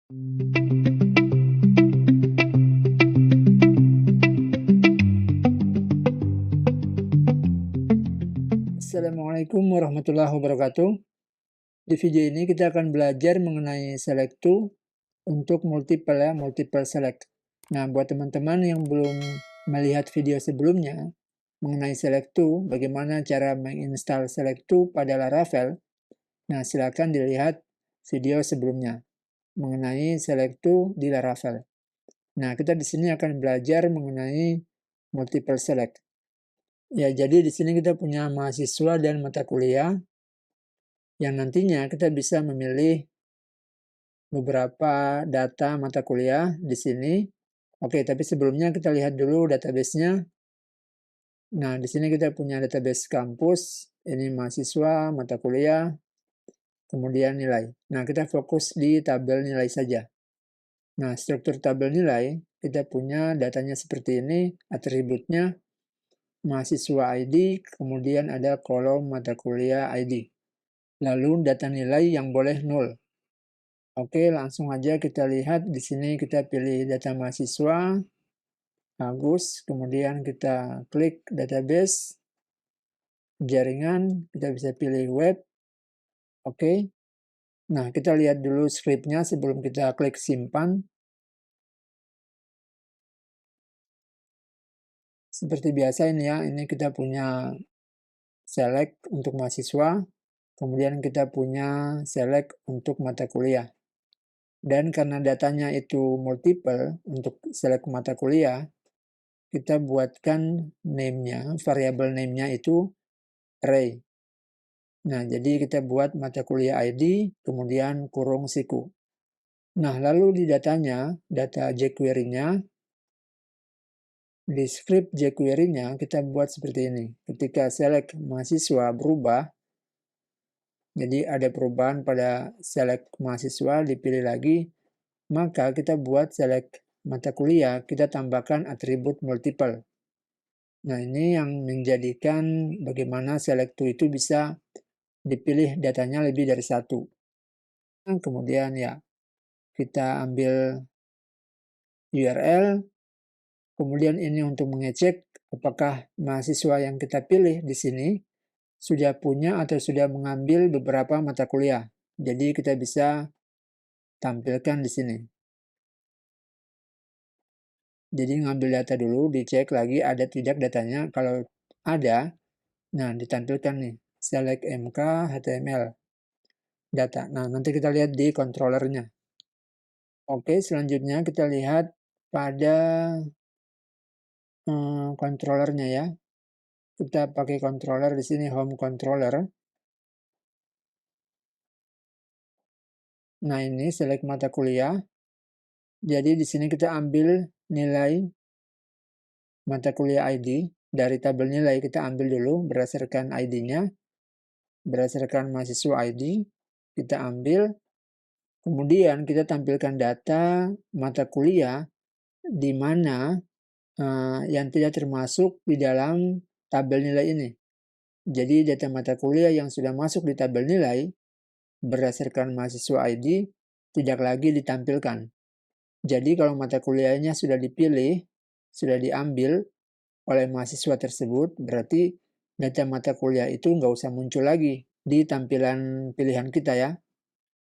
Assalamualaikum warahmatullahi wabarakatuh. Di video ini kita akan belajar mengenai select to untuk multiple select. Nah, buat teman-teman yang belum melihat video sebelumnya mengenai select to, bagaimana cara menginstal select to pada Laravel, nah silakan dilihat video sebelumnya mengenai select to di Laravel. Nah, kita di sini akan belajar mengenai multiple select. Ya, jadi di sini kita punya mahasiswa dan mata kuliah yang nantinya kita bisa memilih beberapa data mata kuliah di sini. Oke, tapi sebelumnya kita lihat dulu database-nya. Nah, di sini kita punya database kampus, ini mahasiswa, mata kuliah, kemudian nilai. Nah, kita fokus di tabel nilai saja. Nah, struktur tabel nilai, kita punya datanya seperti ini, atributnya, mahasiswa ID, kemudian ada kolom mata kuliah ID. Lalu data nilai yang boleh 0. Oke, langsung aja kita lihat di sini kita pilih data mahasiswa, Agus, kemudian kita klik database, jaringan, kita bisa pilih web. Oke. Nah, kita lihat dulu scriptnya sebelum kita klik simpan. Seperti biasa ini ya, ini kita punya select untuk mahasiswa, kemudian kita punya select untuk mata kuliah. Dan karena datanya itu multiple untuk select mata kuliah, kita buatkan name-nya, variabel name-nya itu array. Nah, jadi kita buat mata kuliah ID, kemudian kurung siku. Nah, lalu di datanya, data jQuery-nya, di script jQuery-nya kita buat seperti ini. Ketika select mahasiswa berubah, jadi ada perubahan pada select mahasiswa, dipilih lagi, maka kita buat select mata kuliah, kita tambahkan atribut multiple. Nah, ini yang menjadikan bagaimana select to itu bisa dipilih datanya lebih dari satu. Nah, kemudian ya, kita ambil URL, kemudian ini untuk mengecek apakah mahasiswa yang kita pilih di sini sudah punya atau sudah mengambil beberapa mata kuliah. Jadi kita bisa tampilkan di sini. Jadi ngambil data dulu, dicek lagi ada tidak datanya. Kalau ada, nah ditampilkan nih, select MK HTML data. Nah, nanti kita lihat di controllernya. Oke, selanjutnya kita lihat pada controllernya ya. Kita pakai controller di sini, home controller. Nah, ini select mata kuliah. Jadi di sini kita ambil nilai mata kuliah ID. Dari tabel nilai kita ambil dulu berdasarkan ID-nya. Berdasarkan mahasiswa ID, kita ambil. Kemudian kita tampilkan data mata kuliah di mana yang tidak termasuk di dalam tabel nilai ini. Jadi data mata kuliah yang sudah masuk di tabel nilai berdasarkan mahasiswa ID tidak lagi ditampilkan. Jadi kalau mata kuliahnya sudah dipilih, sudah diambil oleh mahasiswa tersebut, berarti data mata kuliah itu nggak usah muncul lagi di tampilan pilihan kita ya.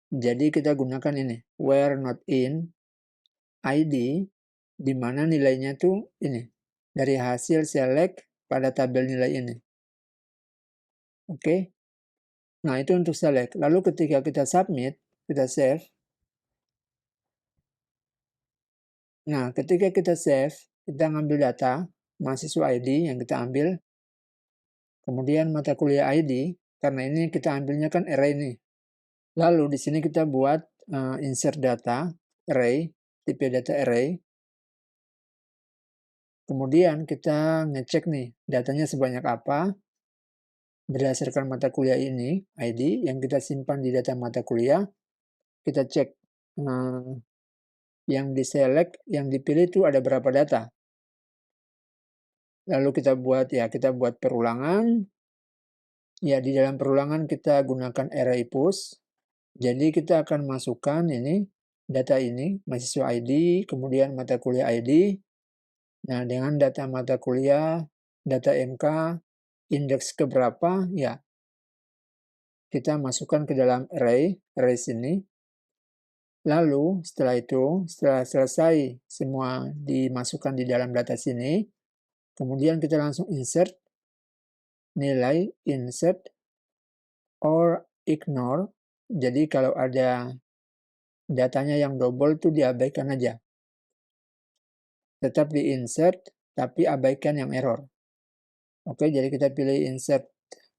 Jadi kita gunakan ini, where not in ID, di mana nilainya tuh ini, dari hasil select pada tabel nilai ini. Oke. Nah, itu untuk select. Lalu ketika kita submit, kita save. Nah, ketika kita save, kita ngambil data mahasiswa ID yang kita ambil. Kemudian mata kuliah ID, karena ini kita ambilnya kan array ini. Lalu di sini kita buat insert data, array, tipe data array. Kemudian kita ngecek nih, datanya sebanyak apa. Berdasarkan mata kuliah ini, ID, yang kita simpan di data mata kuliah, kita cek yang diselect, yang dipilih itu ada berapa data. Lalu kita buat perulangan. Ya, di dalam perulangan kita gunakan array push. Jadi kita akan masukkan ini data ini, mahasiswa ID, kemudian mata kuliah ID. Nah, dengan data mata kuliah, data MK, indeks keberapa, ya kita masukkan ke dalam array sini. Lalu setelah itu, setelah selesai semua dimasukkan di dalam data sini, kemudian kita langsung insert, nilai, insert, or ignore. Jadi kalau ada datanya yang double itu diabaikan aja. Tetap di insert, tapi abaikan yang error. Oke, jadi kita pilih insert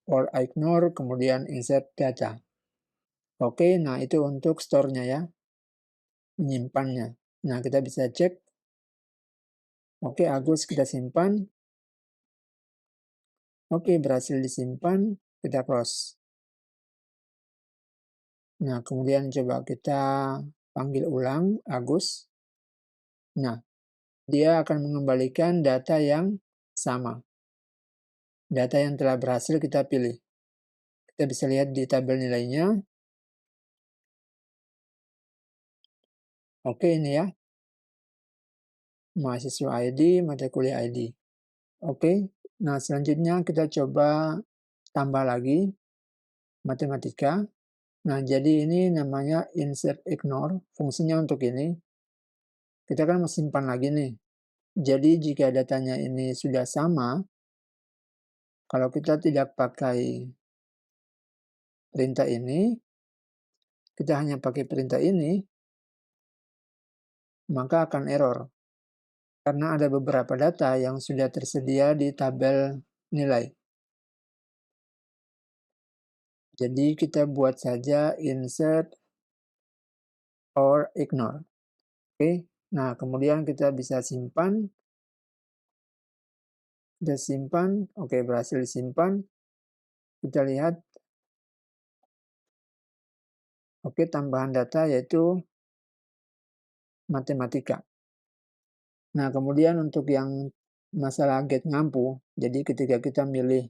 or ignore, kemudian insert data. Oke, nah itu untuk store-nya ya, menyimpannya. Nah, kita bisa cek. Oke, Agus kita simpan. Oke, berhasil disimpan, kita close. Nah, kemudian coba kita panggil ulang Agus. Nah, dia akan mengembalikan data yang sama. Data yang telah berhasil kita pilih. Kita bisa lihat di tabel nilainya. Oke, ini ya. Mahasiswa ID, mata kuliah ID. Oke, nah selanjutnya kita coba tambah lagi matematika. Nah, jadi ini namanya insert ignore. Fungsinya untuk ini. Kita kan mau simpan lagi nih. Jadi jika datanya ini sudah sama, kalau kita tidak pakai perintah ini, kita hanya pakai perintah ini, maka akan error. Karena ada beberapa data yang sudah tersedia di tabel nilai. Jadi kita buat saja insert or ignore. Oke, nah kemudian kita bisa simpan. Kita simpan, oke berhasil disimpan. Kita lihat, oke tambahan data yaitu matematika. Nah kemudian untuk yang masalah get ngampu, jadi ketika kita milih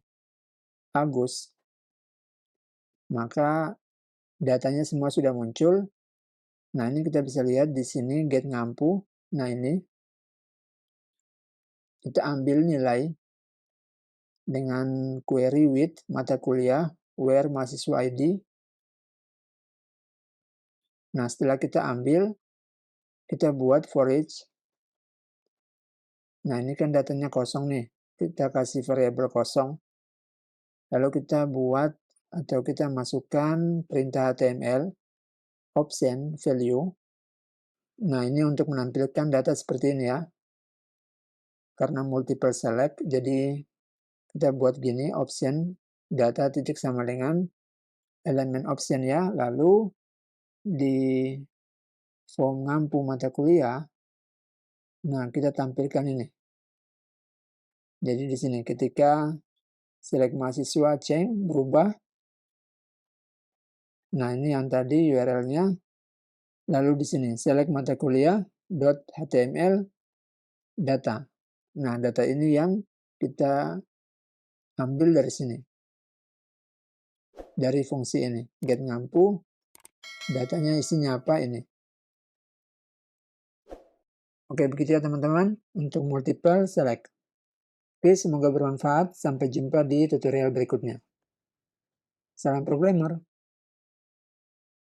Agus, maka datanya semua sudah muncul. Nah ini kita bisa lihat di sini get ngampu. Nah ini kita ambil nilai dengan query with mata kuliah where mahasiswa ID. Nah setelah kita ambil, kita buat for each. Nah ini kan datanya kosong nih, kita kasih variabel kosong. Lalu kita buat atau kita masukkan perintah HTML option value. Nah ini untuk menampilkan data seperti ini ya. Karena multiple select, jadi kita buat gini, option data titik sama dengan elemen option ya. Lalu di form ngampu mata kuliah, nah kita tampilkan ini. Jadi di sini ketika select mahasiswa change berubah. Nah ini yang tadi URL-nya. Lalu di sini select mata kuliah .html data. Nah data ini yang kita ambil dari sini. Dari fungsi ini get ngampu. Datanya isinya apa ini. Oke begitu ya teman-teman untuk multiple select. Oke, semoga bermanfaat. Sampai jumpa di tutorial berikutnya. Salam programmer.